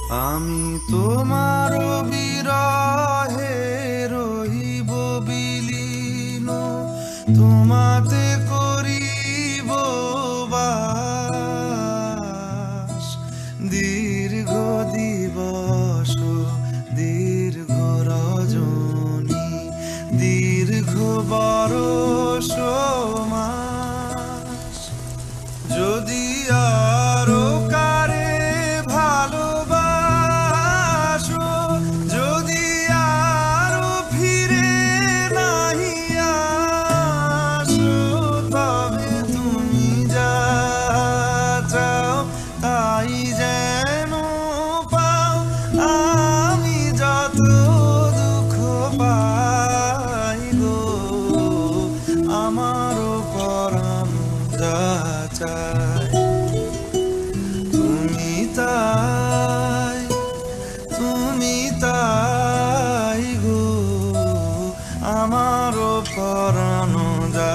আমি তোমার বিরহে রহিব বিলীন, তোমাতে করিব বাস। দীর্ঘ দিবস দীর্ঘ রজনী, দীর্ঘ বরষ মাস। যদি আরো কারে ভালোবাসো, যদি আরো ফিরে নাহি আসো, তবে তুমি যা চাও তাই যেন পাও। আমি যত দুঃখ পাই গো, আমারও পরাণ যা চায় তুমি তাই, তুমি তাই গো, আমারও পরাণ যা